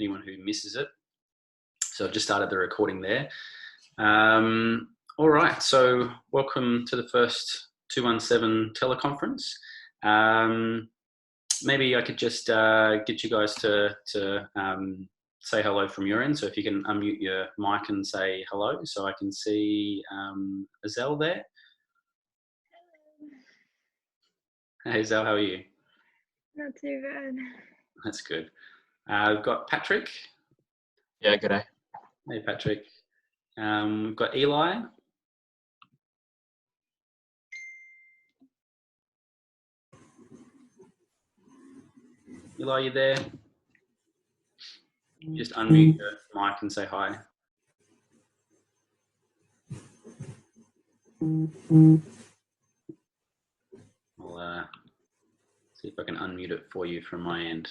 anyone who misses it. So I've just started the recording there. All right, so welcome to the first 217 teleconference. Maybe I could just get you guys to say hello from your end. So if you can unmute your mic and say hello, so I can see Azelle there. Hey Azelle, how are you? Not too bad. That's good. We've got Patrick. Yeah, g'day. Hey Patrick. We've got Eli. Eli, you there? Just unmute your mic and say hi. I'll see if I can unmute it for you from my end.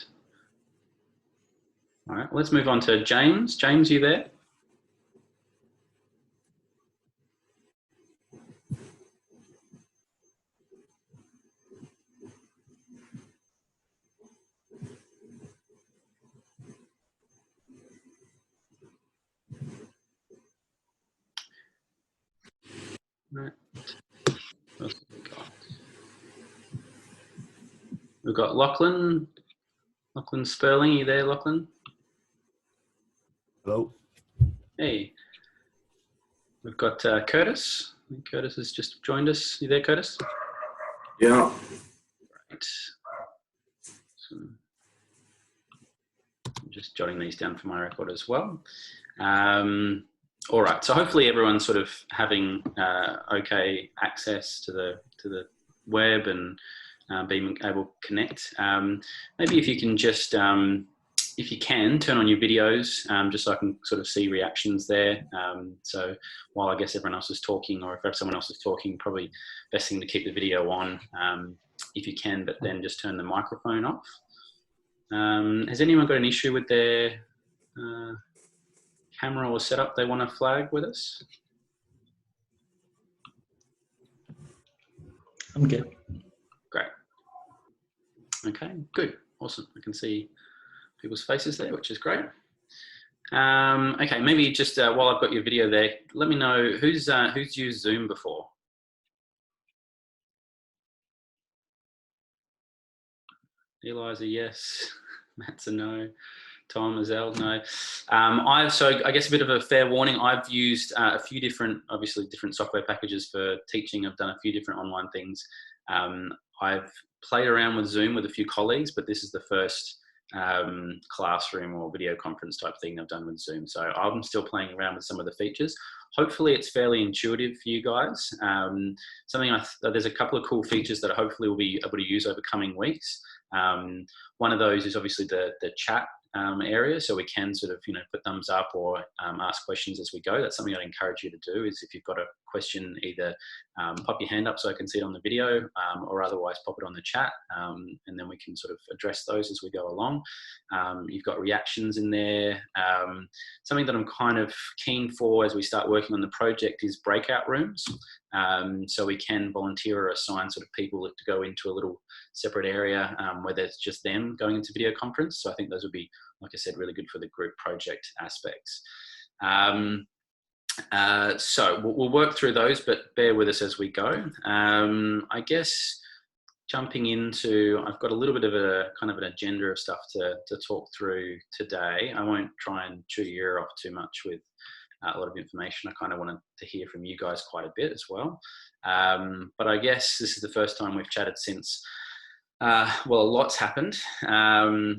All right, let's move on to James. James, you there? Right. What else have we got? We've got Lachlan. Lachlan Sperling, you there, Lachlan? Hello. Hey. We've got Curtis. I think Curtis has just joined us. You there, Curtis? Yeah. Right. So I'm just jotting these down for my record as well. All right, so hopefully everyone's sort of having okay access to the web and being able to connect. Maybe if you can just, if you can, turn on your videos just so I can sort of see reactions there. So while I guess everyone else is talking, or if someone else is talking, probably best thing to keep the video on if you can, but then just turn the microphone off. Has anyone got an issue with their camera or setup they want to flag with us? I'm good. Great. Okay, good, awesome. I can see people's faces there, which is great. Okay, maybe just while I've got your video there, let me know who's used Zoom before. Eli's a yes, Matt's a no. Tom, Azelle, no. So I guess a bit of a fair warning, I've used a few different, obviously different software packages for teaching. I've done a few different online things. I've played around with Zoom with a few colleagues, but this is the first classroom or video conference type thing I've done with Zoom. So I'm still playing around with some of the features. Hopefully it's fairly intuitive for you guys. There's a couple of cool features that hopefully we'll be able to use over coming weeks. One of those is obviously the chat area, so we can sort of put thumbs up or ask questions as we go. That's something I'd encourage you to do, is if you've got a question, either pop your hand up so I can see it on the video, or otherwise pop it on the chat, and then we can sort of address those as we go along. You've got reactions in there. Something that I'm kind of keen for as we start working on the project is breakout rooms. So we can volunteer or assign sort of people to go into a little separate area where there's just them going into video conference. So I think those would be, like I said, really good for the group project aspects. So we'll work through those, but bear with us as we go. I guess jumping into, I've got a little bit of a kind of an agenda of stuff to talk through today. I won't try and chew your ear off too much with a lot of information. I kind of wanted to hear from you guys quite a bit as well. But I guess this is the first time we've chatted since, well, a lot's happened.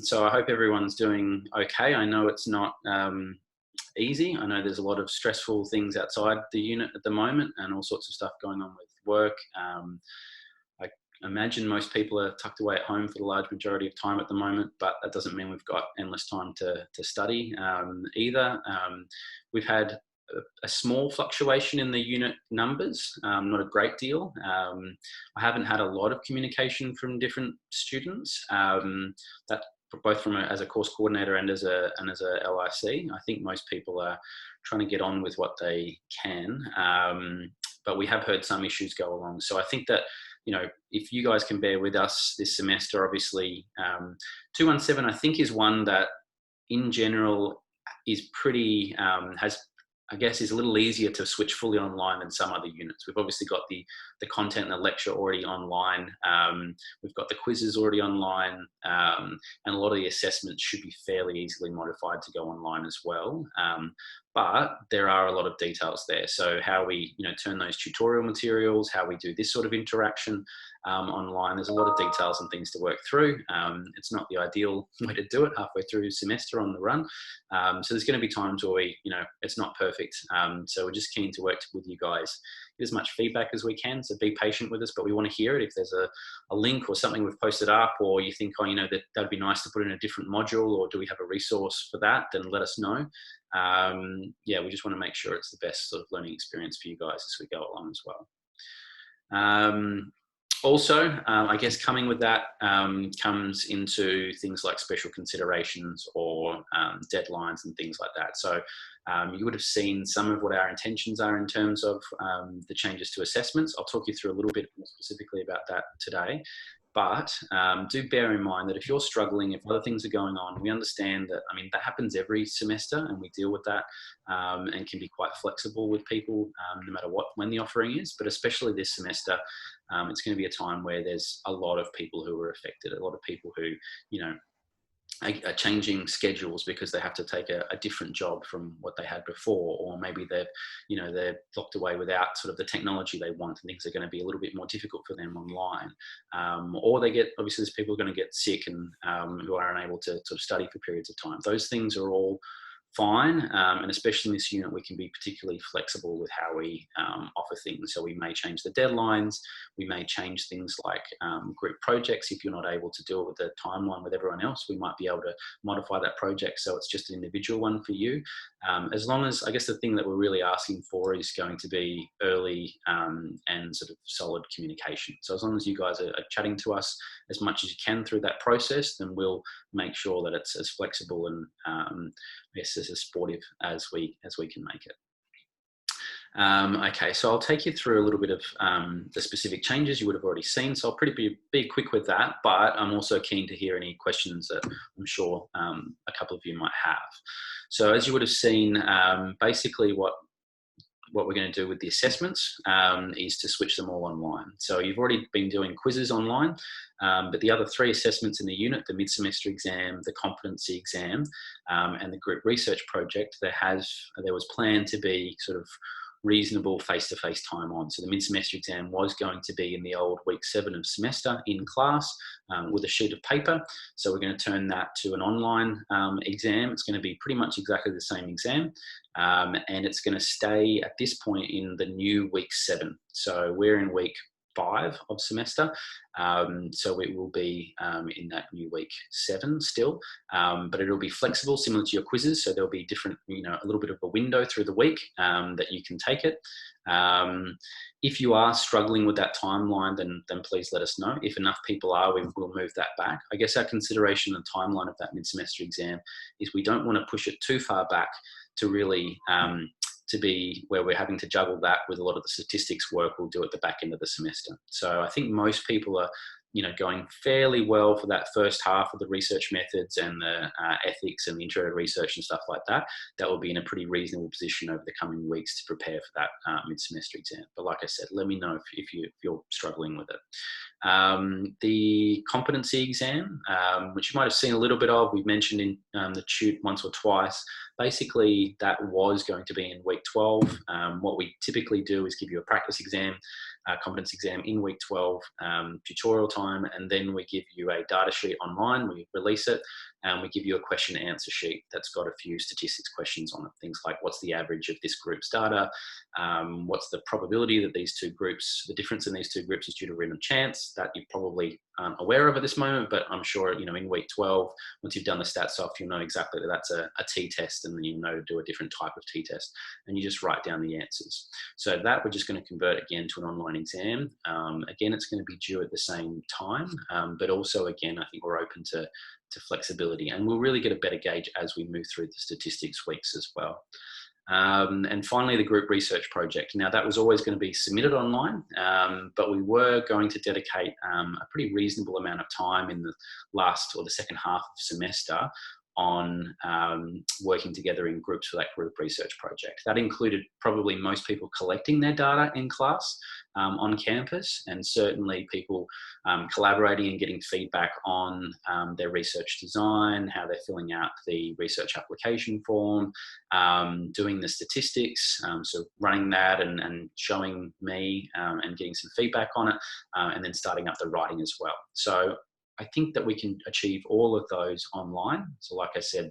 So I hope everyone's doing okay. I know it's not easy. I know there's a lot of stressful things outside the unit at the moment and all sorts of stuff going on with work. I imagine most people are tucked away at home for the large majority of time at the moment, but that doesn't mean we've got endless time to study either. We've had a small fluctuation in the unit numbers, not a great deal. I haven't had a lot of communication from different students, that both from as a course coordinator and as a LIC. I think most people are trying to get on with what they can, but we have heard some issues go along. So I think that, if you guys can bear with us this semester, obviously 217 I think is one that in general is pretty, is a little easier to switch fully online than some other units. We've obviously got the content and the lecture already online. We've got the quizzes already online, and a lot of the assessments should be fairly easily modified to go online as well. But there are a lot of details there. So how we, turn those tutorial materials, how we do this sort of interaction online, there's a lot of details and things to work through. It's not the ideal way to do it halfway through a semester on the run. So there's going to be times where it's not perfect. So we're just keen to work with you guys, get as much feedback as we can. So be patient with us, but we want to hear it. If there's a link or something we've posted up, or you think, that'd be nice to put in a different module, or do we have a resource for that, then let us know. We just want to make sure it's the best sort of learning experience for you guys as we go along as well. Also, I guess coming with that comes into things like special considerations or deadlines and things like that. So you would have seen some of what our intentions are in terms of the changes to assessments. I'll talk you through a little bit more specifically about that today. But do bear in mind that if you're struggling, if other things are going on, we understand that, that happens every semester, and we deal with that and can be quite flexible with people no matter when the offering is. But especially this semester, it's going to be a time where there's a lot of people who are affected, a lot of people who, are changing schedules because they have to take a different job from what they had before, or maybe they're locked away without sort of the technology they want, and things are going to be a little bit more difficult for them online. Or obviously there's people who are going to get sick and who are unable to sort of study for periods of time. Those things are all fine, and especially in this unit we can be particularly flexible with how we offer things. So we may change the deadlines, we may change things like group projects. If you're not able to do it with the timeline with everyone else, we might be able to modify that project so it's just an individual one for you. As long as, I guess the thing that we're really asking for is going to be early and sort of solid communication. So as long as you guys are chatting to us as much as you can through that process, then we'll make sure that it's as flexible and as supportive as we can make it. Okay, so I'll take you through a little bit of the specific changes you would have already seen. So I'll be quick with that, but I'm also keen to hear any questions that I'm sure a couple of you might have. So as you would have seen, basically what we're going to do with the assessments is to switch them all online. So you've already been doing quizzes online, but the other 3 assessments in the unit, the mid-semester exam, the competency exam, and the group research project, there was planned to be sort of reasonable face-to-face time on. So the mid-semester exam was going to be in the old week 7 of semester in class with a sheet of paper. So we're going to turn that to an online exam. It's going to be pretty much exactly the same exam. And it's going to stay at this point in the new week 7. So we're in week 5 of semester. So it will be in that new week 7 still, but it'll be flexible, similar to your quizzes. So there'll be different, a little bit of a window through the week that you can take it. If you are struggling with that timeline, then please let us know. If enough people are, we'll move that back. I guess our consideration and timeline of that mid-semester exam is we don't want to push it too far back to really to be where we're having to juggle that with a lot of the statistics work we'll do at the back end of the semester. So I think most people are, going fairly well for that first half of the research methods and the ethics and the intro to research and stuff like that. That will be in a pretty reasonable position over the coming weeks to prepare for that mid-semester exam. But like I said, let me know if you're struggling with it. The competency exam, which you might have seen a little bit of, we've mentioned in the tute once or twice. Basically, that was going to be in week 12. What we typically do is give you a practice exam, competence exam in week 12, tutorial time, and then we give you a data sheet online. We release it, and we give you a question and answer sheet that's got a few statistics questions on it. Things like, what's the average of this group's data? What's the probability that the difference in these two groups is due to random chance? That you probably aren't aware of at this moment, but I'm sure, in week 12, once you've done the stats off, you'll know exactly that that's a t-test, and then you'll know to do a different type of t-test, and you just write down the answers. So that we're just going to convert again to an online exam. Again, it's going to be due at the same time, but also, again, I think we're open to flexibility, and we'll really get a better gauge as we move through the statistics weeks as well. And finally, the group research project. Now, that was always going to be submitted online, but we were going to dedicate a pretty reasonable amount of time in the last or the second half of semester on working together in groups for that group research project. That included probably most people collecting their data in class on campus, and certainly people collaborating and getting feedback on their research design, how they're filling out the research application form, doing the statistics, so running that and showing me and getting some feedback on it, and then starting up the writing as well. So I think that we can achieve all of those online. So like I said,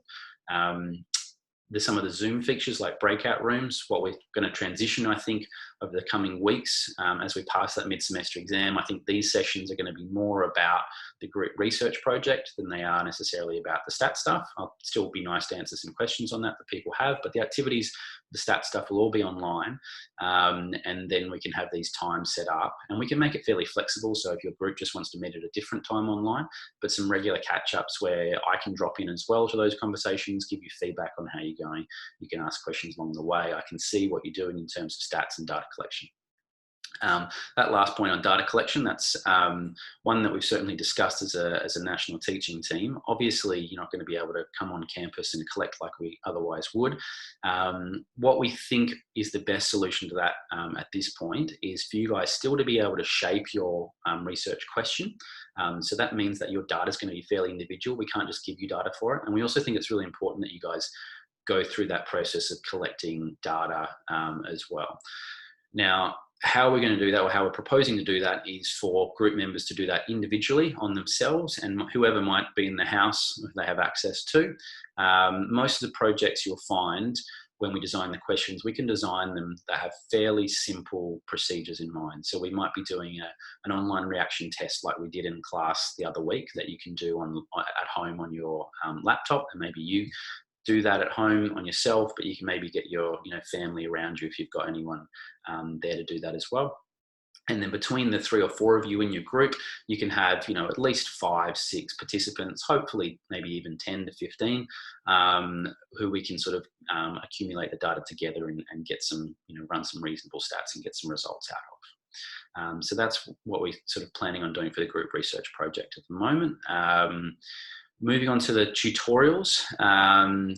there's some of the Zoom features like breakout rooms. What we're going to transition, I think, over the coming weeks as we pass that mid-semester exam. I think these sessions are going to be more about the group research project than they are necessarily about the stat stuff. I'll still be nice to answer some questions on that people have, but the activities, the stat stuff will all be online. And then we can have these times set up and we can make it fairly flexible. So if your group just wants to meet at a different time online, but some regular catch-ups where I can drop in as well to those conversations, give you feedback on how you're going. You can ask questions along the way. I can see what you're doing in terms of stats and data collection. That last point on data collection, that's one that we've certainly discussed as a national teaching team. Obviously, you're not going to be able to come on campus and collect like we otherwise would. What we think is the best solution to that at this point is for you guys still to be able to shape your research question. So that means that your data is going to be fairly individual. We can't just give you data for it. And we also think it's really important that you guys go through that process of collecting data as well. Now, how we're going to do that, or how we're proposing to do that, is for group members to do that individually on themselves, and whoever might be in the house if they have access to. Most of the projects you'll find when we design the questions, we can design them that have fairly simple procedures in mind. So we might be doing an online reaction test like we did in class the other week that you can do at home on your laptop, and maybe you do that at home on yourself, but you can maybe get your family around you if you've got anyone there to do that as well. And then between the 3 or 4 of you in your group, you can have at least 5, 6 participants, hopefully maybe even 10 to 15, who we can sort of accumulate the data together and get some, run some reasonable stats and get some results out of. So that's what we're sort of planning on doing for the group research project at the moment. Moving on to the tutorials.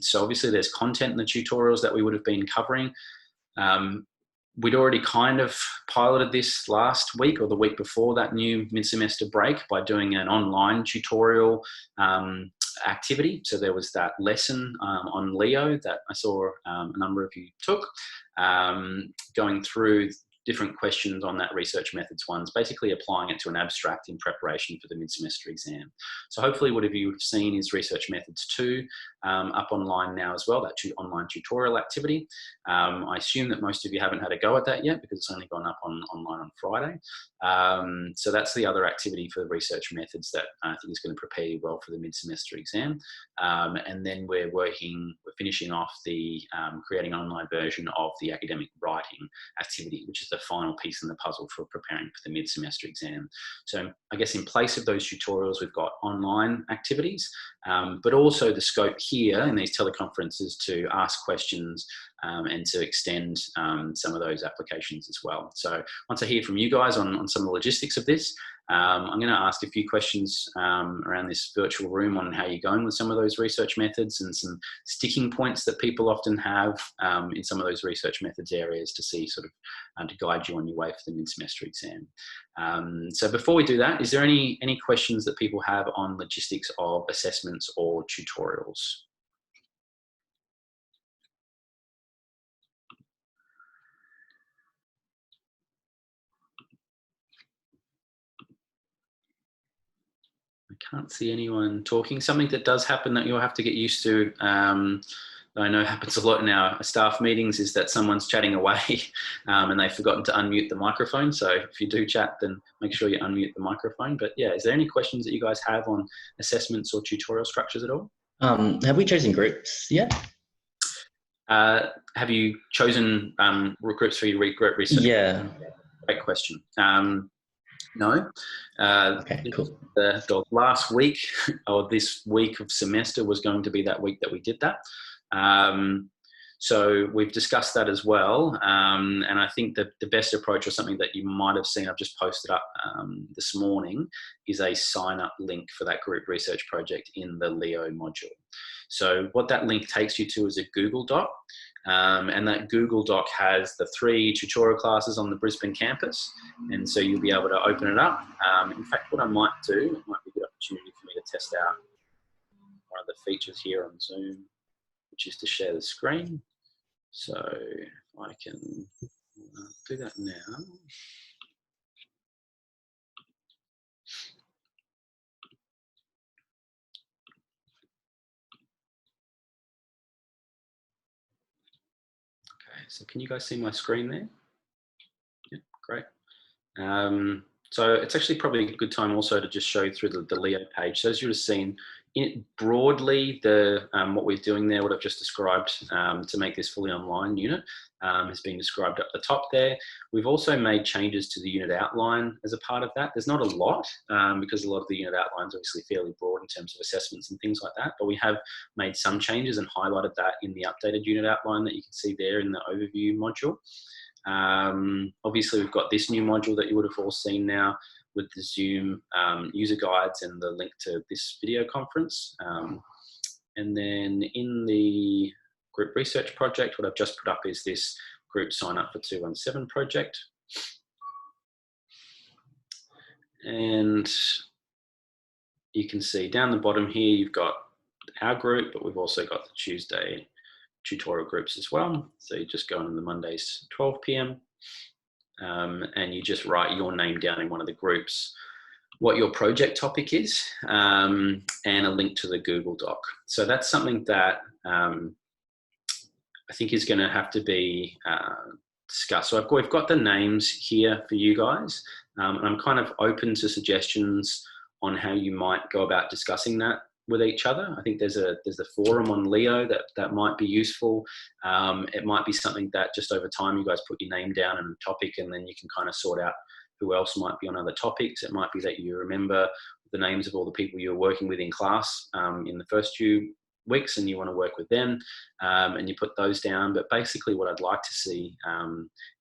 So obviously there's content in the tutorials that we would have been covering. We'd already kind of piloted this last week or the week before that new mid-semester break by doing an online tutorial activity. So there was that lesson on Leo that I saw a number of you took, going through different questions on that research methods ones, basically applying it to an abstract in preparation for the mid-semester exam. So hopefully what you have seen is research methods 2 up online now as well, that online tutorial activity. I assume that most of you haven't had a go at that yet because it's only gone up online on Friday. So that's the other activity for the research methods that I think is going to prepare you well for the mid-semester exam. And then we're finishing off the creating an online version of the academic writing activity, which is the final piece in the puzzle for preparing for the mid-semester exam. So I guess in place of those tutorials, we've got online activities, but also the scope here in these teleconferences to ask questions and to extend some of those applications as well. So once I hear from you guys on some of the logistics of this, I'm going to ask a few questions around this virtual room on how you're going with some of those research methods and some sticking points that people often have in some of those research methods areas to see sort of to guide you on your way for the mid-semester exam. So before we do that, is there any questions that people have on logistics of assessments or tutorials? I can't see anyone talking. Something that does happen that you'll have to get used to, that I know happens a lot in our staff meetings, is that someone's chatting away and they've forgotten to unmute the microphone. So if you do chat, then make sure you unmute the microphone. But yeah, is there any questions that you guys have on assessments or tutorial structures at all? Have we chosen groups yet? Have you chosen groups for your group research? Yeah. Great question. No. Okay, cool. The last week or this week of semester was going to be that week that we did that. So we've discussed that as well. And I think that the best approach, or something that you might have seen, I've just posted up this morning, is a sign up link for that group research project in the Leo module. So what that link takes you to is a Google Doc. And that Google Doc has the 3 tutorial classes on the Brisbane campus. And so you'll be able to open it up. In fact, what I might do, it might be a good opportunity for me to test out one of the features here on Zoom, which is to share the screen. So I can do that now. Okay, so can you guys see my screen there? Yep, great. So it's actually probably a good time also to just show you through the Leo page. So as you would have seen, broadly, what we're doing there, what I've just described to make this fully online unit has been described up the top there. We've also made changes to the unit outline as a part of that. There's not a lot because a lot of the unit outlines are obviously fairly broad in terms of assessments and things like that, but we have made some changes and highlighted that in the updated unit outline that you can see there in the overview module. Obviously, we've got this new module that you would have all seen now with the Zoom user guides and the link to this video conference. And then in the group research project, what I've just put up is this group sign up for 217 project. And you can see down the bottom here, you've got our group, but we've also got the Tuesday tutorial groups as well. So you just go on the Mondays, 12 p.m. And you just write your name down in one of the groups, what your project topic is, and a link to the Google Doc. So that's something that I think is going to have to be discussed. So we've got the names here for you guys, and I'm kind of open to suggestions on how you might go about discussing that with each other. I think there's a forum on Leo that might be useful. It might be something that just over time you guys put your name down and a topic, and then you can kind of sort out who else might be on other topics. It might be that you remember the names of all the people you're working with in class in the first few weeks and you want to work with them, and you put those down. But basically what I'd like to see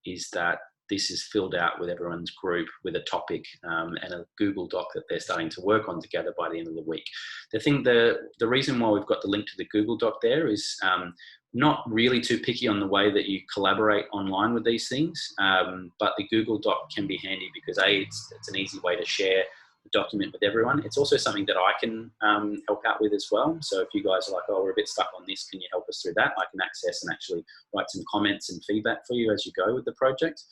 is that this is filled out with everyone's group with a topic and a Google Doc that they're starting to work on together by the end of the week. The reason why we've got the link to the Google Doc there is not really too picky on the way that you collaborate online with these things, but the Google Doc can be handy because it's an easy way to share the document with everyone. It's also something that I can help out with as well. So if you guys are like, oh, we're a bit stuck on this, can you help us through that? I can access and actually write some comments and feedback for you as you go with the project.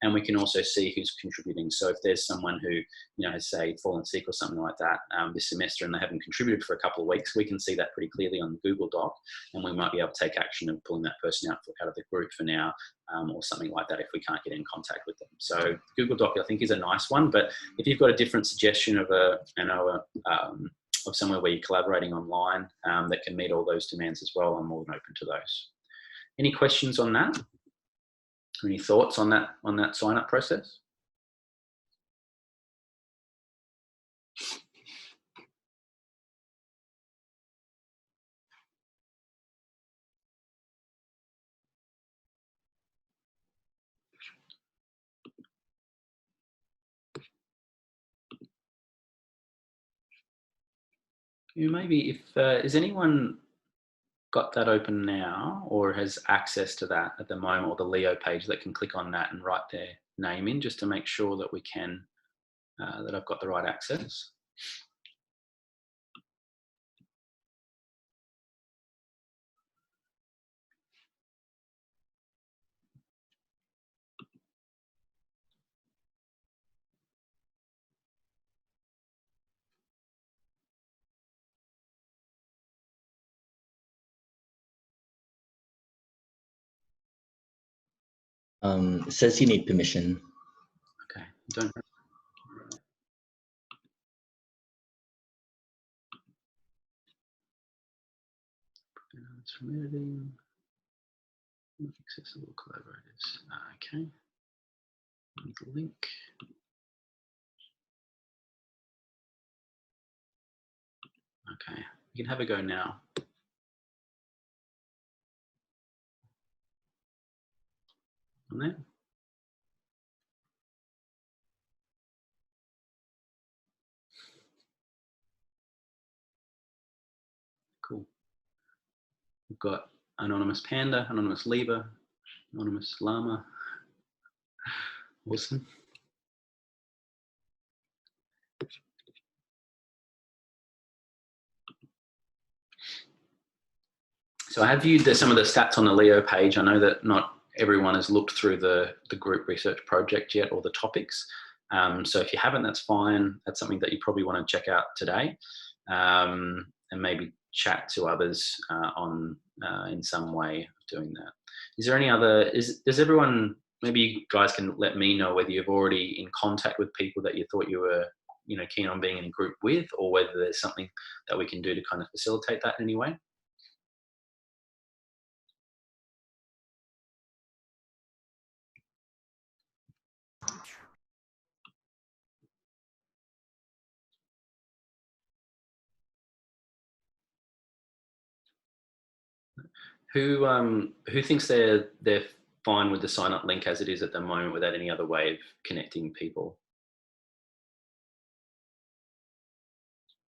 And we can also see who's contributing. So if there's someone who, has say fallen sick or something like that this semester and they haven't contributed for a couple of weeks, we can see that pretty clearly on the Google Doc, and we might be able to take action of pulling that person out of the group for now, or something like that if we can't get in contact with them. So Google Doc, I think, is a nice one, but if you've got a different suggestion of of somewhere where you're collaborating online that can meet all those demands as well, I'm more than open to those. Any questions on that? Any thoughts on that sign-up process? Maybe if is anyone got that open now or has access to that at the moment, or the Leo page that can click on that and write their name in, just to make sure that we can that I've got the right access. It says you need permission. Okay, don't. It's from editing. Accessible collaborators. Okay. The link. Okay, you can have a go now. On there. We've got anonymous panda, anonymous Libra, anonymous llama. Awesome. So I have viewed some of the stats on the Leo page. I know that not everyone has looked through the group research project yet or the topics. So if you haven't, that's fine. That's something that you probably want to check out today, and maybe chat to others in some way of doing that. Is there any other, does everyone, maybe you guys can let me know whether you've already in contact with people that you thought you were keen on being in a group with, or whether there's something that we can do to kind of facilitate that in any way? Who thinks they're fine with the sign up link as it is at the moment without any other way of connecting people?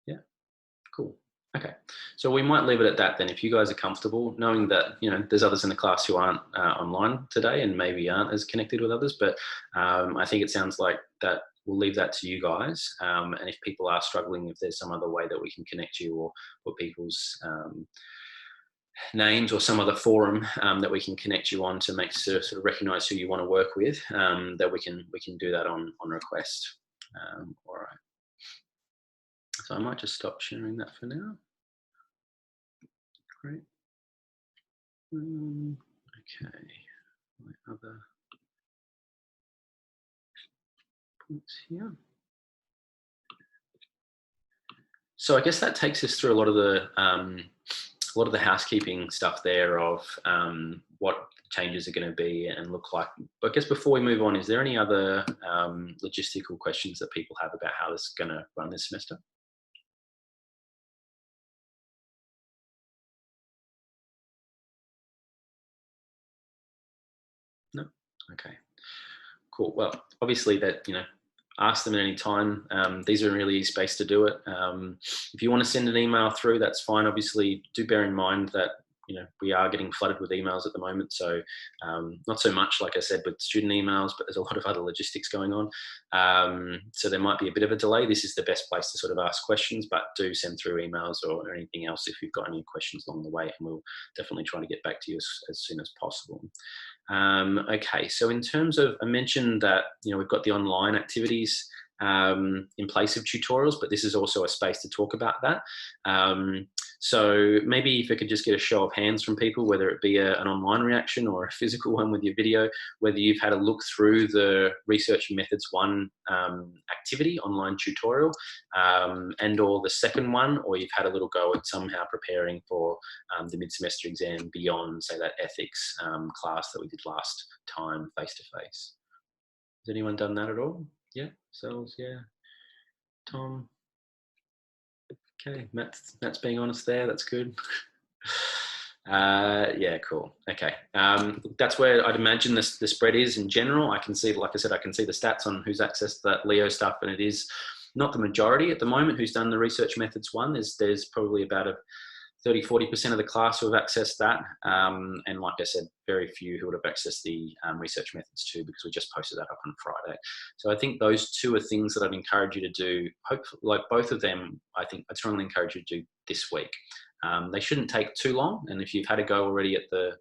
Yeah, cool. Okay, so we might leave it at that then. If you guys are comfortable, knowing that there's others in the class who aren't online today and maybe aren't as connected with others, but I think it sounds like that we'll leave that to you guys. And if people are struggling, if there's some other way that we can connect you or put people's names or some other forum that we can connect you on to make sort of recognize who you want to work with, that we can do that on request. All right. So I might just stop sharing that for now. Great. Okay. My other points here. So I guess that takes us through a lot of the housekeeping stuff there of what changes are going to be and look like. But I guess before we move on, is there any other logistical questions that people have about how this is going to run this semester? No? Okay. Cool. Well, obviously that, ask them at any time. These are a really easy space to do it. If you want to send an email through, that's fine. Obviously, do bear in mind that we are getting flooded with emails at the moment. So not so much, like I said, with student emails, but there's a lot of other logistics going on. So there might be a bit of a delay. This is the best place to sort of ask questions, but do send through emails or anything else if you've got any questions along the way, and we'll definitely try to get back to you as soon as possible. Okay, so in terms of, I mentioned that we've got the online activities in place of tutorials, but this is also a space to talk about that. So maybe if I could just get a show of hands from people, whether it be an online reaction or a physical one with your video, whether you've had a look through the Research Methods 1 activity online tutorial and or the second one, or you've had a little go at somehow preparing for the mid-semester exam beyond, say, that ethics class that we did last time face-to-face. Has anyone done that at all? Yeah, Sells, yeah. Tom? Okay, Matt's being honest there, that's good. Yeah, cool. Okay, that's where I'd imagine the spread is in general. I can see, like I said, I can see the stats on who's accessed that Leo stuff, and it is not the majority at the moment who's done the Research Methods 1. There's probably about a 30–40% of the class who have accessed that, and like I said, very few who would have accessed the Research Methods 2 because we just posted that up on Friday. So I think those two are things that I'd encourage you to do. Hopefully, like both of them, I think I'd strongly encourage you to do this week. They shouldn't take too long, and if you've had a go already at the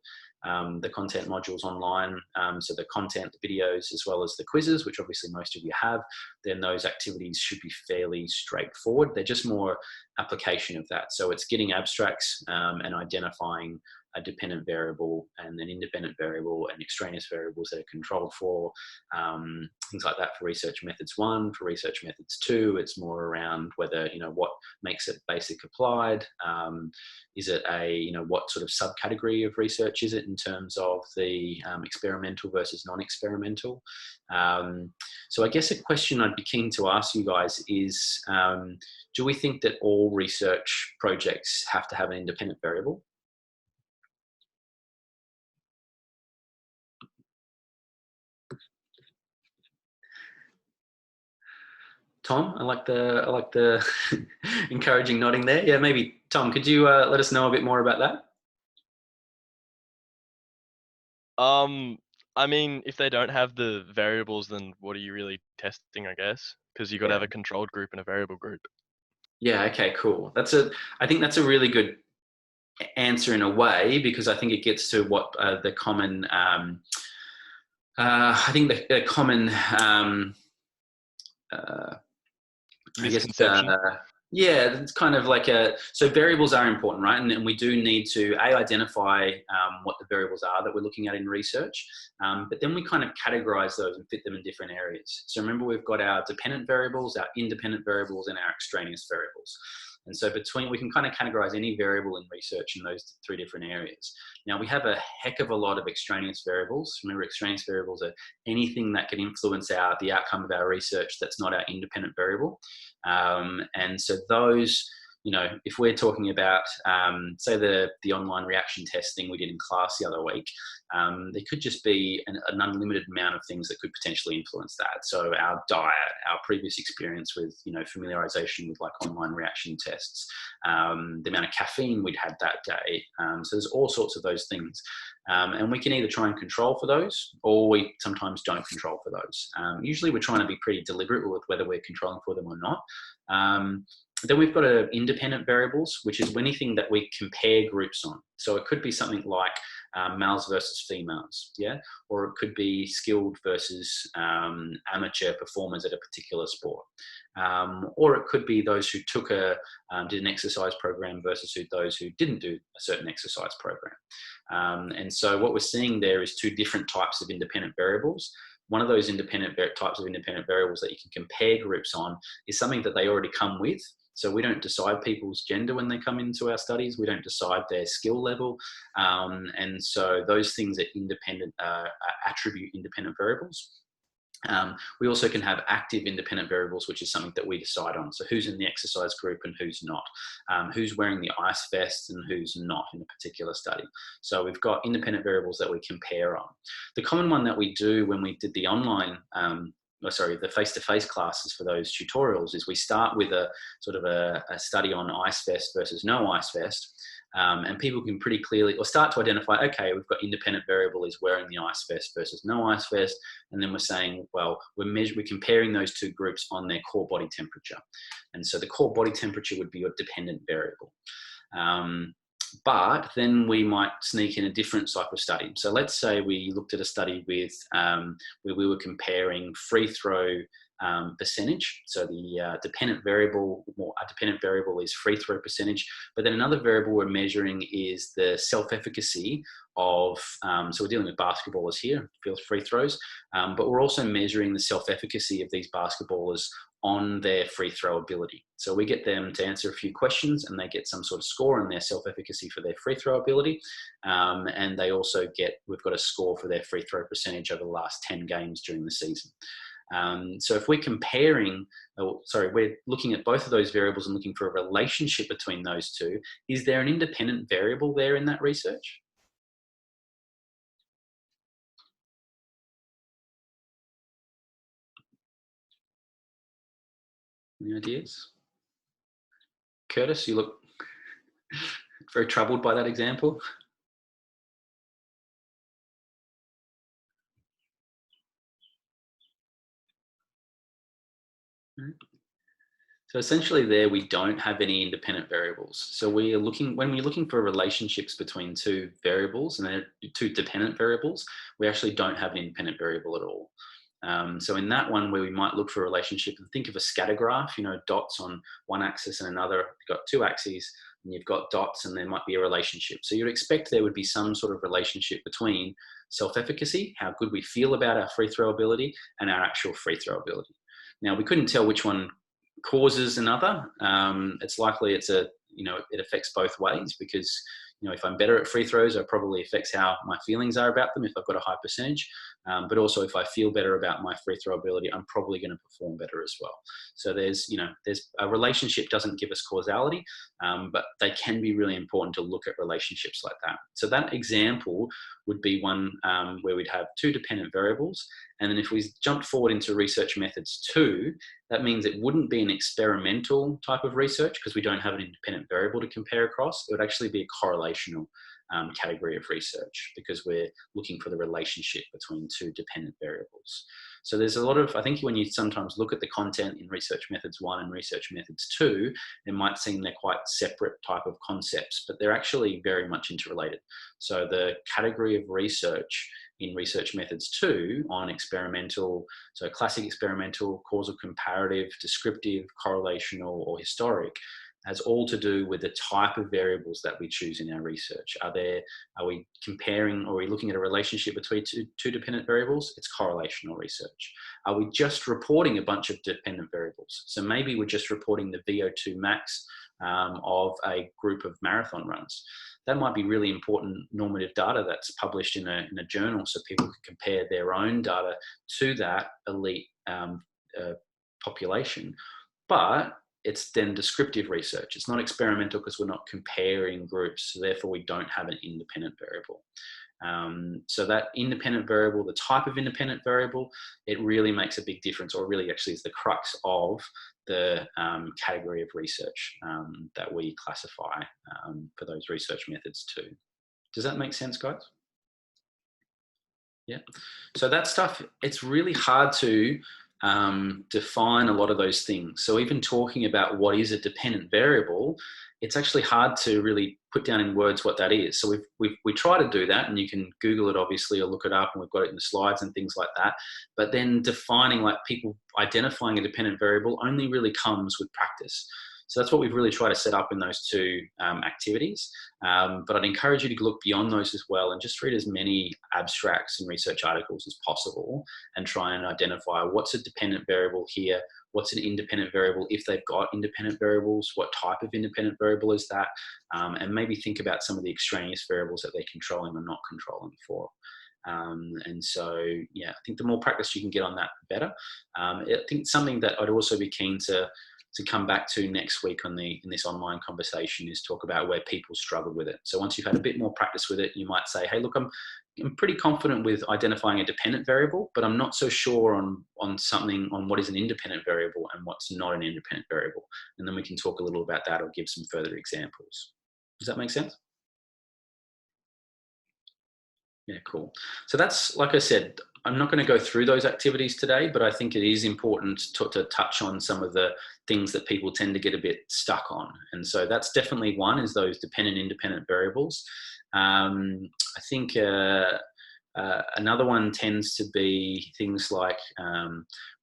content modules online, so the content, the videos, as well as the quizzes, which obviously most of you have, then those activities should be fairly straightforward. They're just more application of that. So it's getting abstracts and identifying a dependent variable and an independent variable and extraneous variables that are controlled for, things like that for Research Methods 1. For Research Methods 2, it's more around whether, what makes it basic applied. Is it a, what sort of subcategory of research is it in terms of the experimental versus non-experimental? So I guess a question I'd be keen to ask you guys is, do we think that all research projects have to have an independent variable? Tom, I like the encouraging nodding there. Yeah, maybe Tom, could you let us know a bit more about that? I mean, if they don't have the variables, then what are you really testing, I guess? Because you've got to have a controlled group and a variable group. Yeah, okay, cool. I think that's a really good answer in a way, because I think it gets to what the common, I think the common, Misconception. Yeah, it's kind of like so variables are important, right? And we do need to identify what the variables are that we're looking at in research, but then we kind of categorize those and fit them in different areas. So remember, we've got our dependent variables, our independent variables, and our extraneous variables. And so we can kind of categorize any variable in research in those three different areas. Now, we have a heck of a lot of extraneous variables. Remember, extraneous variables are anything that can influence the outcome of our research that's not our independent variable. And so those, if we're talking about, say, the online reaction testing we did in class the other week, there could just be an unlimited amount of things that could potentially influence that. So our diet, our previous experience with, familiarization with like online reaction tests, the amount of caffeine we'd had that day. So there's all sorts of those things. And we can either try and control for those, or we sometimes don't control for those. Usually we're trying to be pretty deliberate with whether we're controlling for them or not. Then we've got independent variables, which is anything that we compare groups on. So it could be something like males versus females, yeah? Or it could be skilled versus amateur performers at a particular sport. Or it could be those who did an exercise program versus those who didn't do a certain exercise program. And so what we're seeing there is two different types of independent variables. One of those types of independent variables that you can compare groups on is something that they already come with. So we don't decide people's gender when they come into our studies. We don't decide their skill level. And so those things are attribute independent variables. We also can have active independent variables, which is something that we decide on. So who's in the exercise group and who's not, who's wearing the ice vest and who's not in a particular study. So we've got independent variables that we compare on. The common one that we do when we did the online, the face-to-face classes for those tutorials is we start with a sort of a study on ice vest versus no ice vest. And people can pretty clearly start to identify, okay, we've got independent variable is wearing the ice vest versus no ice vest. And then we're saying, well, we're comparing those two groups on their core body temperature. And so the core body temperature would be your dependent variable. But then we might sneak in a different type of study. So let's say we looked at a study with where we were comparing free throw percentage. So the dependent variable is free throw percentage, but then another variable we're measuring is the self-efficacy of, so we're dealing with basketballers here, free throws, but we're also measuring the self-efficacy of these basketballers on their free throw ability. So we get them to answer a few questions and they get some sort of score on their self-efficacy for their free throw ability. And they also we've got a score for their free throw percentage over the last 10 games during the season. So if we're we're looking at both of those variables and looking for a relationship between those two, is there an independent variable there in that research? Any ideas? Curtis, you look very troubled by that example. So essentially there, we don't have any independent variables. So when we're looking for relationships between two variables and they're two dependent variables, we actually don't have an independent variable at all. So in that one where we might look for a relationship and think of a scatter graph, dots on one axis and another, you've got two axes and you've got dots and there might be a relationship. So you'd expect there would be some sort of relationship between self-efficacy, how good we feel about our free throw ability, and our actual free throw ability. Now, we couldn't tell which one causes another. It's likely it affects both ways, because if I'm better at free throws, it probably affects how my feelings are about them if I've got a high percentage. But also if I feel better about my free throw ability, I'm probably going to perform better as well. So there's a relationship doesn't give us causality, but they can be really important to look at relationships like that. So that example would be one where we'd have two dependent variables. And then if we jumped forward into research methods 2, that means it wouldn't be an experimental type of research because we don't have an independent variable to compare across. It would actually be a correlational category of research, because we're looking for the relationship between two dependent variables. So there's a lot of, I think when you sometimes look at the content in research methods 1 and research methods 2, it might seem they're quite separate type of concepts, but they're actually very much interrelated. So the category of research in research methods 2 on experimental, so classic experimental, causal comparative, descriptive, correlational, or historic, has all to do with the type of variables that we choose in our research. Are we comparing, or are we looking at a relationship between two dependent variables? It's correlational research. Are we just reporting a bunch of dependent variables? So maybe we're just reporting the VO2 max of a group of marathon runners. That might be really important normative data that's published in a journal, so people can compare their own data to that elite population. But it's then descriptive research. It's not experimental because we're not comparing groups, so therefore we don't have an independent variable. So that independent variable, the type of independent variable, it really makes a big difference, or really actually is the crux of the category of research that we classify for those research methods too. Does that make sense, guys? Yeah. So that stuff, it's really hard to define a lot of those things. So even talking about what is a dependent variable, it's actually hard to really put down in words what that is. So we try to do that, and you can Google it obviously, or look it up, and we've got it in the slides and things like that. But then defining, like people identifying a dependent variable, only really comes with practice. So that's what we've really tried to set up in those two activities. But I'd encourage you to look beyond those as well, and just read as many abstracts and research articles as possible, and try and identify what's a dependent variable here, what's an independent variable if they've got independent variables, what type of independent variable is that, and maybe think about some of the extraneous variables that they're controlling or not controlling for. And so, yeah, I think the more practice you can get on that, the better. I think something that I'd also be keen to come back to next week in this online conversation is talk about where people struggle with it. So once you've had a bit more practice with it, you might say, hey, look, I'm pretty confident with identifying a dependent variable, but I'm not so sure on what is an independent variable and what's not an independent variable. And then we can talk a little about that or give some further examples. Does that make sense? Yeah, cool. So that's, like I said, I'm not going to go through those activities today, but I think it is important to touch on some of the things that people tend to get a bit stuck on. And so that's definitely one, is those dependent, independent variables. I think another one tends to be things like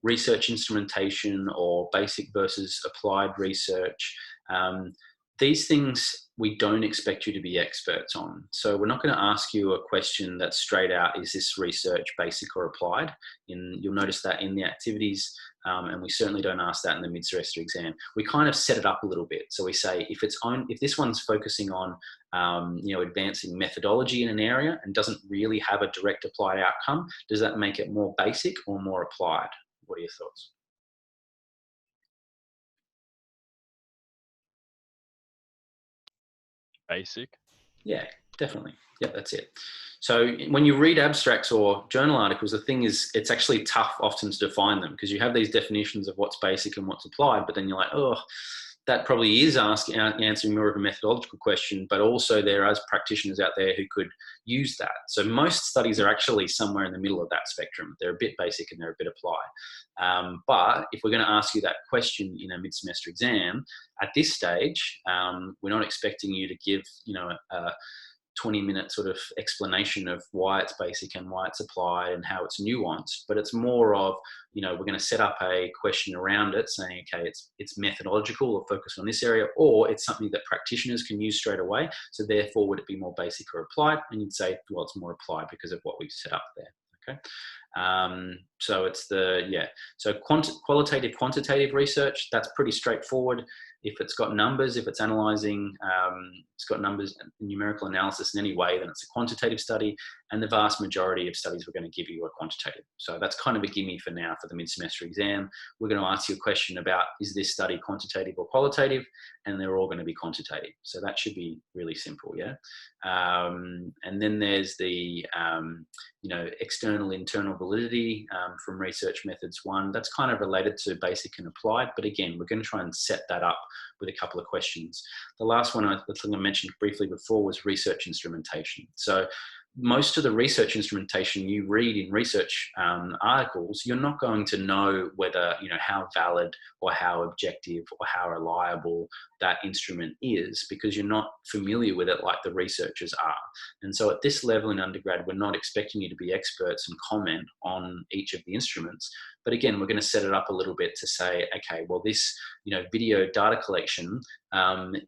research instrumentation or basic versus applied research. These things we don't expect you to be experts on. So we're not going to ask you a question that's straight out, is this research basic or applied? You'll notice that in the activities, and we certainly don't ask that in the mid-semester exam. We kind of set it up a little bit. So we say, if this one's focusing on advancing methodology in an area and doesn't really have a direct applied outcome, does that make it more basic or more applied? What are your thoughts? Basic. Yeah, definitely. Yeah, that's it. So when you read abstracts or journal articles, the thing is, it's actually tough often to define them, because you have these definitions of what's basic and what's applied, but then you're like, oh, that probably is answering more of a methodological question, but also there are practitioners out there who could use that. So most studies are actually somewhere in the middle of that spectrum. They're a bit basic and they're a bit applied. But if we're going to ask you that question in a mid-semester exam, at this stage, we're not expecting you to give, a 20-minute sort of explanation of why it's basic and why it's applied and how it's nuanced, but it's more of, we're going to set up a question around it saying, okay, it's methodological or focused on this area, or it's something that practitioners can use straight away. So therefore, would it be more basic or applied? And you'd say, well, it's more applied because of what we've set up there. Okay. So it's so qualitative, quantitative research, that's pretty straightforward. If it's got numbers, if it's analyzing, it's got numbers and numerical analysis in any way, then it's a quantitative study. And the vast majority of studies we're going to give you are quantitative. So that's kind of a gimme for now for the mid-semester exam. We're going to ask you a question about, is this study quantitative or qualitative? And they're all going to be quantitative. So that should be really simple, yeah? And then there's the, external, internal validity from research methods 1. That's kind of related to basic and applied. But again, we're going to try and set that up with a couple of questions. The last one I think I mentioned briefly before was research instrumentation. So most of the research instrumentation you read in research articles, you're not going to know whether, how valid or how objective or how reliable that instrument is, because you're not familiar with it like the researchers are. And so at this level in undergrad, we're not expecting you to be experts and comment on each of the instruments. But again, we're going to set it up a little bit to say, okay, well, this, video data collection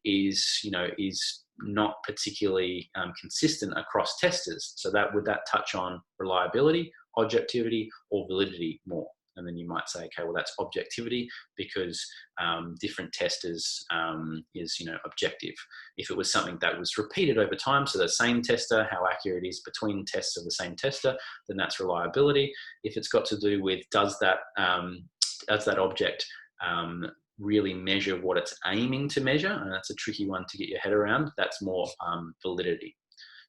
is not particularly consistent across testers. So would that touch on reliability, objectivity, or validity more? And then you might say, okay, well, that's objectivity because different testers is, objective. If it was something that was repeated over time, so the same tester, how accurate it is between tests of the same tester, then that's reliability. If it's got to do with does that object really measure what it's aiming to measure, and that's a tricky one to get your head around, that's more validity.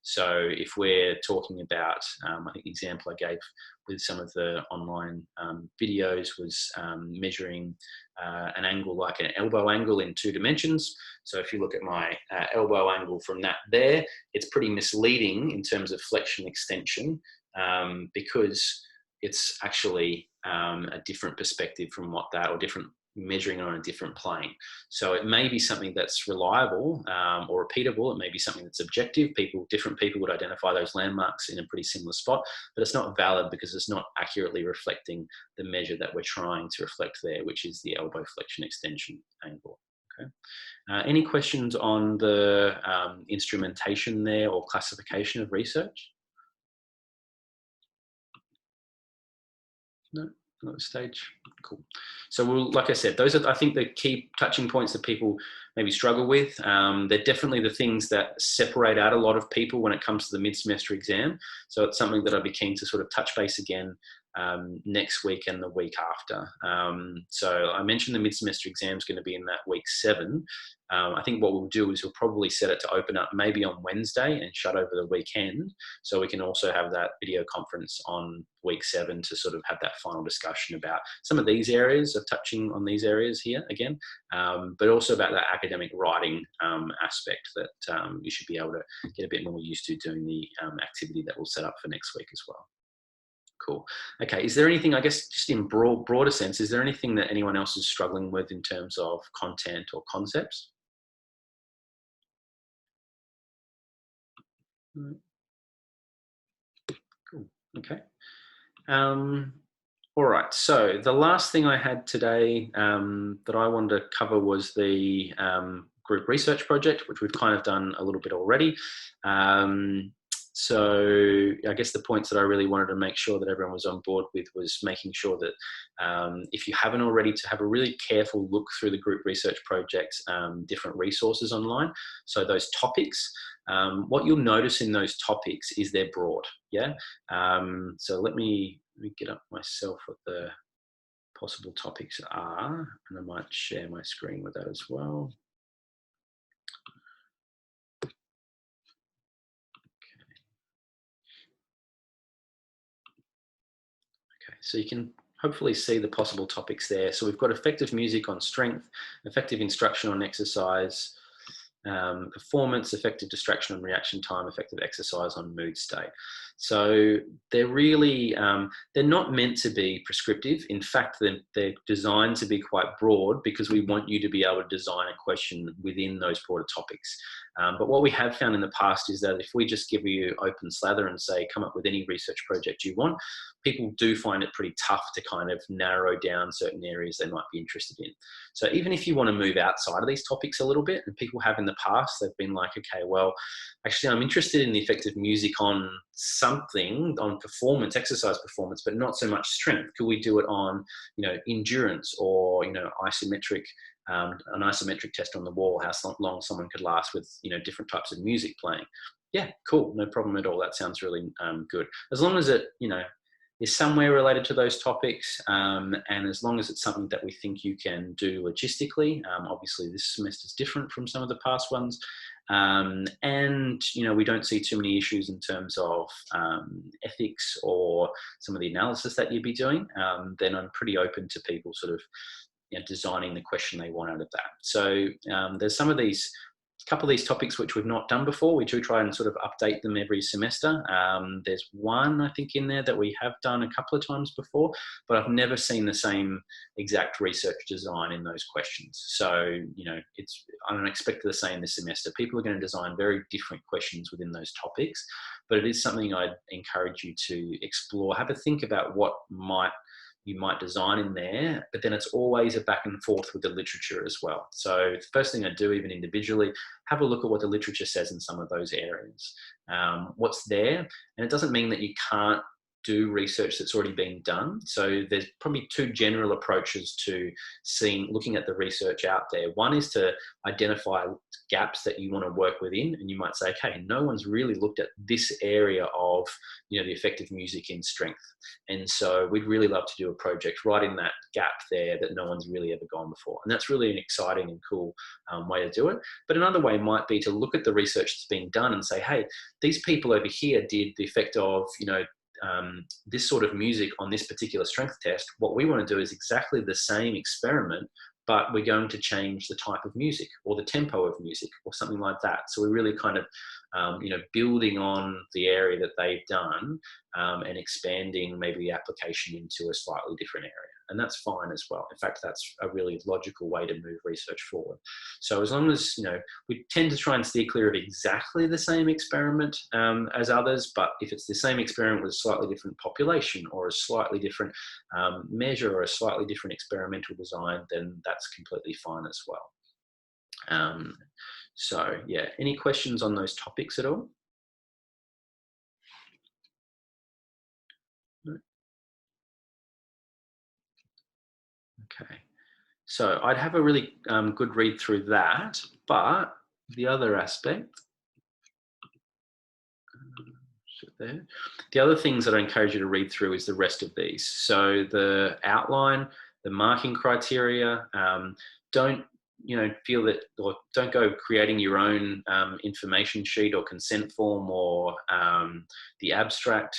So if we're talking about, I think the example I gave with some of the online videos was measuring an angle like an elbow angle in 2 dimensions. So if you look at my elbow angle from that there, it's pretty misleading in terms of flexion extension because it's actually a different perspective from what that, or different measuring on a different plane. So it may be something that's reliable or repeatable. It may be something that's objective. Different people would identify those landmarks in a pretty similar spot, but it's not valid because it's not accurately reflecting the measure that we're trying to reflect there, which is the elbow flexion extension angle. Okay. Any questions on the instrumentation there or classification of research? No? At this stage. Cool. So like I said, those are, I think, the key touching points that people maybe struggle with. They're definitely the things that separate out a lot of people when it comes to the mid-semester exam. So it's something that I'd be keen to sort of touch base again next week and the week after. So I mentioned the mid-semester exam is going to be in that week 7. I think what we'll do is we'll probably set it to open up maybe on Wednesday and shut over the weekend. So we can also have that video conference on week 7 to sort of have that final discussion about some of these areas of touching on these areas here again, but also about that academic writing aspect that you should be able to get a bit more used to doing the activity that we'll set up for next week as well. Cool. Okay, is there anything, I guess, just in broader sense, is there anything that anyone else is struggling with in terms of content or concepts? Cool. Okay. All right. So the last thing I had today that I wanted to cover was the group research project, which we've kind of done a little bit already. So I guess the points that I really wanted to make sure that everyone was on board with was making sure that if you haven't already, to have a really careful look through the group research project's different resources online. So those topics, what you'll notice in those topics is they're broad. Yeah. So let me get up myself what the possible topics are, and I might share my screen with that as well. So you can hopefully see the possible topics there. So we've got effective music on strength, effective instruction on exercise, performance, effective distraction on reaction time, effective exercise on mood state. So they're really, they're not meant to be prescriptive. In fact, they're designed to be quite broad because we want you to be able to design a question within those broader topics. But what we have found in the past is that if we just give you open slather and say, come up with any research project you want, people do find it pretty tough to kind of narrow down certain areas they might be interested in. So even if you want to move outside of these topics a little bit, and people have in the past, they've been like, okay, well, actually I'm interested in the effect of music on something, on performance, exercise performance, but not so much strength. Could we do it on, endurance or, isometric, an isometric test on the wall, how long someone could last with, different types of music playing? Yeah, cool, no problem at all. That sounds really good. As long as it, is somewhere related to those topics, and as long as it's something that we think you can do logistically. Obviously this semester is different from some of the past ones, and we don't see too many issues in terms of ethics or some of the analysis that you'd be doing, then I'm pretty open to people sort of designing the question they want out of that. So there's some of these, a couple of these topics which we've not done before. We do try and sort of update them every semester. There's one, I think, in there that we have done a couple of times before, but I've never seen the same exact research design in those questions. So, I don't expect the same this semester. People are going to design very different questions within those topics, but it is something I'd encourage you to explore. Have a think about what you might design in there, but then it's always a back and forth with the literature as well. So the first thing I do, even individually, have a look at what the literature says in some of those areas. What's there, and it doesn't mean that you can't do research that's already been done. So there's probably two general approaches to looking at the research out there. One is to identify gaps that you want to work within, and you might say, okay, no one's really looked at this area of the effect of music in strength, and so we'd really love to do a project right in that gap there that no one's really ever gone before. And that's really an exciting and cool way to do it. But another way might be to look at the research that's been done and say, hey, these people over here did the effect of this sort of music on this particular strength test. What we want to do is exactly the same experiment, but we're going to change the type of music or the tempo of music or something like that. So we're really kind of, building on the area that they've done and expanding maybe the application into a slightly different area. And that's fine as well. In fact, that's a really logical way to move research forward. So as long as, we tend to try and steer clear of exactly the same experiment as others, but if it's the same experiment with a slightly different population or a slightly different measure or a slightly different experimental design, then that's completely fine as well. So yeah, any questions on those topics at all? No? Okay. So I'd have a really good read through that, but the other aspect, the other things that I encourage you to read through is the rest of these. So the outline, the marking criteria, don't feel that, or don't go creating your own information sheet or consent form or the abstract.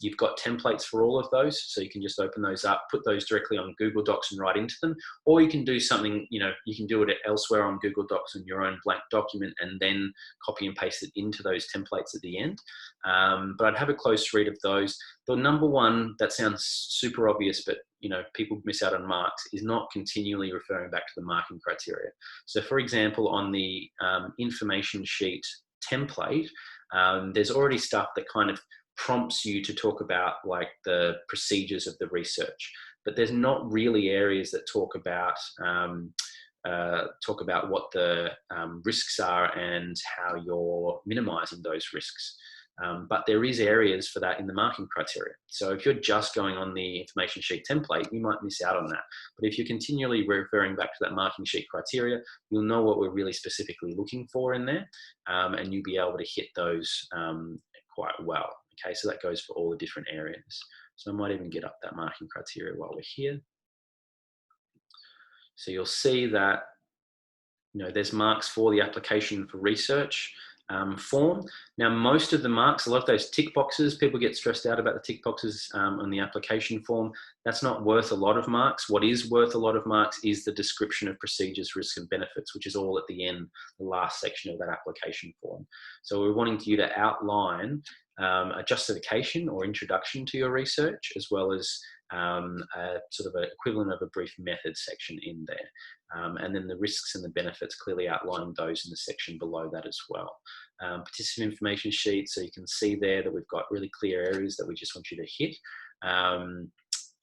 You've got templates for all of those, so you can just open those up, put those directly on Google Docs and write into them, or you can do something, you can do it elsewhere on Google Docs in your own blank document and then copy and paste it into those templates at the end. But I'd have a close read of those. The number one, that sounds super obvious, but people miss out on marks, is not continually referring back to the marking criteria. So for example, on the information sheet template, there's already stuff that kind of prompts you to talk about like the procedures of the research, but there's not really areas that talk about what the risks are and how you're minimizing those risks. But there is areas for that in the marking criteria. So if you're just going on the information sheet template, you might miss out on that. But if you're continually referring back to that marking sheet criteria, you'll know what we're really specifically looking for in there, and you'll be able to hit those quite well. Okay, so that goes for all the different areas. So I might even get up that marking criteria while we're here. So you'll see that there's marks for the application for research form. Now, most of the marks, a lot of those tick boxes, people get stressed out about the tick boxes on the application form. That's not worth a lot of marks. What is worth a lot of marks is the description of procedures, risks, and benefits, which is all at the end, the last section of that application form. So we're wanting you to outline a justification or introduction to your research, as well as a sort of an equivalent of a brief method section in there. And then the risks and the benefits, clearly outlining those in the section below that as well. Participant information sheet, so you can see there that we've got really clear areas that we just want you to hit,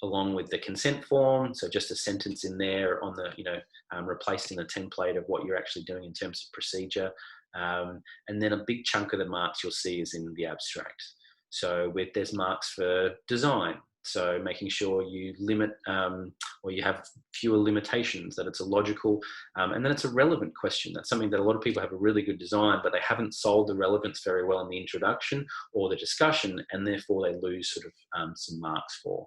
along with the consent form. So just a sentence in there on the, replacing the template of what you're actually doing in terms of procedure. And then a big chunk of the marks you'll see is in the abstract. So there's marks for design. So making sure you limit or you have fewer limitations, that it's a logical, and then it's a relevant question. That's something that a lot of people have a really good design, but they haven't solved the relevance very well in the introduction or the discussion, and therefore they lose sort of some marks for.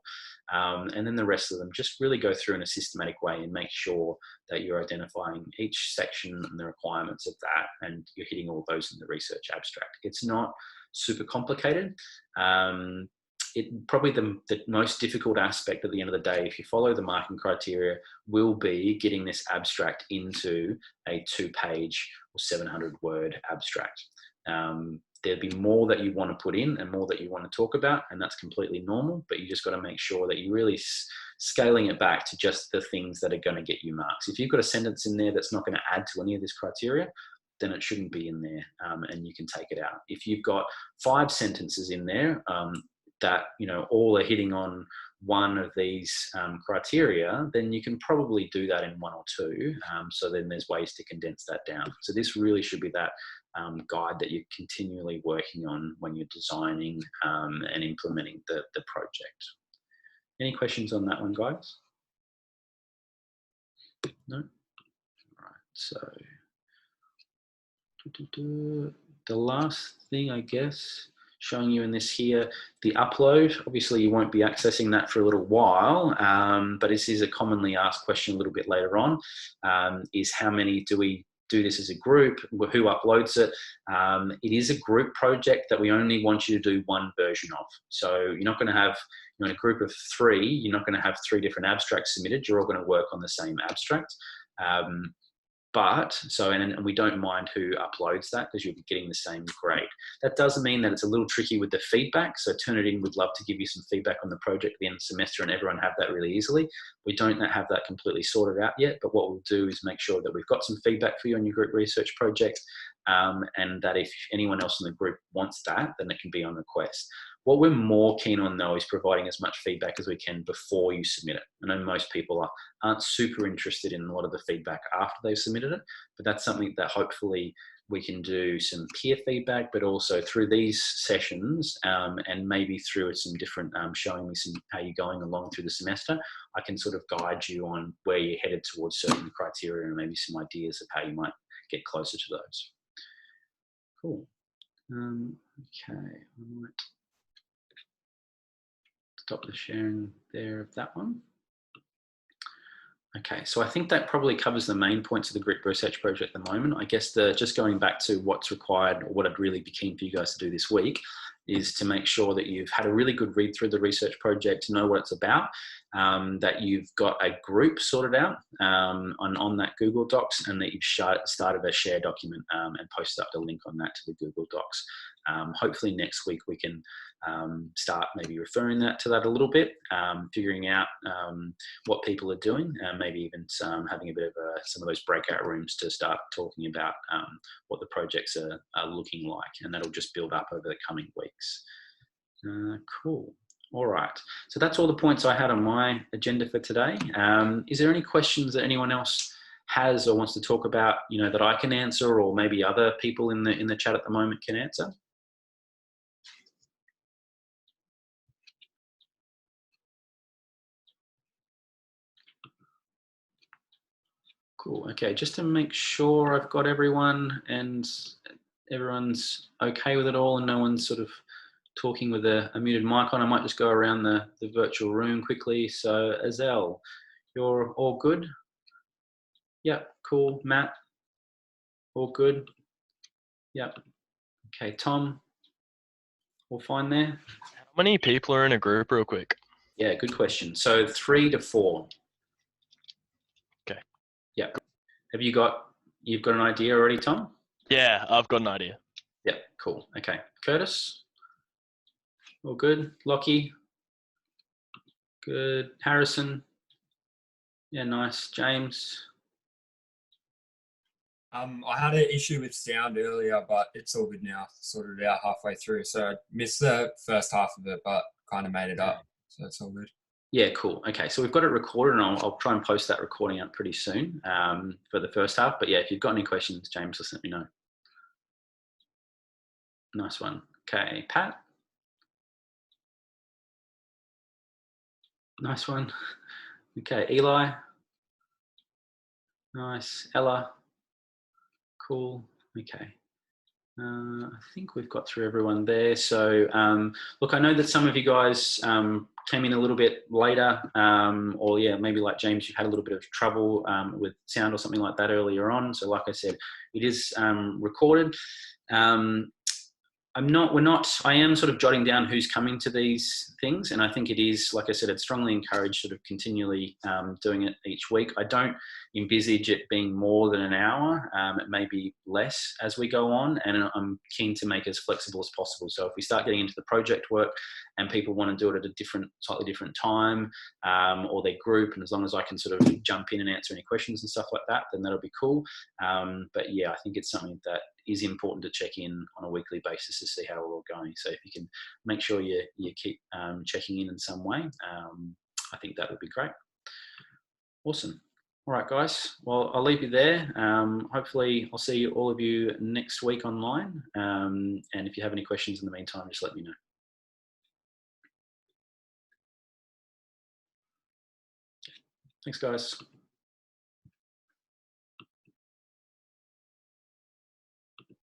And then the rest of them just really go through in a systematic way and make sure that you're identifying each section and the requirements of that, and you're hitting all those in the research abstract. It's not super complicated. probably the most difficult aspect at the end of the day, if you follow the marking criteria, will be getting this abstract into a 2-page or 700-word abstract. There'd be more that you want to put in and more that you want to talk about, and that's completely normal, but you just got to make sure that you're really scaling it back to just the things that are going to get you marks. If you've got a sentence in there that's not going to add to any of this criteria, then it shouldn't be in there, and you can take it out. If you've got 5 sentences in there that, you know, all are hitting on one of these criteria, then you can probably do that in 1 or 2. So then there's ways to condense that down. So this really should be that guide that you're continually working on when you're designing and implementing the project. Any questions on that one, guys? No? All right, so the last thing, I guess, showing you in this here, the upload. Obviously, you won't be accessing that for a little while, but this is a commonly asked question a little bit later on, is how many do we do this as a group? Who uploads it? It is a group project that we only want you to do 1 version of. So you're not going to have, you know, in a group of 3, you're not going to have 3 different abstracts submitted. You're all going to work on the same abstract. And we don't mind who uploads that because you'll be getting the same grade. That does mean that it's a little tricky with the feedback. So Turnitin would love to give you some feedback on the project at the end of the semester and everyone have that really easily. We don't have that completely sorted out yet, but what we'll do is make sure that we've got some feedback for you on your group research project, and that if anyone else in the group wants that, then it can be on request. What we're more keen on, though, is providing as much feedback as we can before you submit it. I know most people aren't super interested in a lot of the feedback after they've submitted it, but that's something that hopefully we can do some peer feedback, but also through these sessions and maybe through some different, showing me how you're going along through the semester, I can sort of guide you on where you're headed towards certain criteria and maybe some ideas of how you might get closer to those. Cool. Okay, I might stop the sharing there of that one. Okay, so I think that probably covers the main points of the group research project at the moment. I guess just going back to what's required, or what I'd really be keen for you guys to do this week, is to make sure that you've had a really good read through the research project, to know what it's about, that you've got a group sorted out on that Google Docs, and that you've started a share document and posted up the link on that to the Google Docs. Hopefully next week we can start maybe referring to that a little bit, figuring out what people are doing, maybe even having a bit of some of those breakout rooms to start talking about what the projects are looking like, and that'll just build up over the coming weeks. Cool. All right. So that's all the points I had on my agenda for today. Is there any questions that anyone else has or wants to talk about, you know, that I can answer, or maybe other people in the chat at the moment can answer? Cool. Okay, just to make sure I've got everyone and everyone's okay with it all and no one's sort of talking with a muted mic on, I might just go around the virtual room quickly. So Azelle, you're all good? Yep, cool. Matt, all good? Yep. Okay, Tom, all fine there? How many people are in a group, real quick? Yeah, good question. So 3 to 4. Okay. Yeah. You've got an idea already, Tom? Yeah, I've got an idea. Yeah, cool. Okay. Curtis? All good? Lockie? Good. Harrison? Yeah, nice. James? I had an issue with sound earlier, but it's all good now. Sorted it out halfway through. So I missed the first half of it, but kind of made it up. So it's all good. Yeah, cool. Okay, so we've got it recorded, and I'll try and post that recording up pretty soon for the first half. But yeah, if you've got any questions, James, just let me know. Nice one. Okay, Pat? Nice one. Okay, Eli? Nice. Ella? Cool. Okay. I think we've got through everyone there. So look, I know that some of you guys came in a little bit later, or yeah, maybe like James, you had a little bit of trouble with sound or something like that earlier on. So like I said, it is recorded. I am sort of jotting down who's coming to these things. And I think it is, like I said, it's strongly encouraged sort of continually doing it each week. I don't envisage it being more than an hour. It may be less as we go on. And I'm keen to make it as flexible as possible. So if we start getting into the project work and people want to do it at a slightly different time, or their group, and as long as I can sort of jump in and answer any questions and stuff like that, then that'll be cool. But yeah, I think it's something that is important to check in on a weekly basis to see how we're all going. So if you can make sure you keep checking in some way, I think that would be great. Awesome. All right, guys. Well, I'll leave you there. Hopefully, I'll see all of you next week online. And if you have any questions in the meantime, just let me know. Thanks, guys.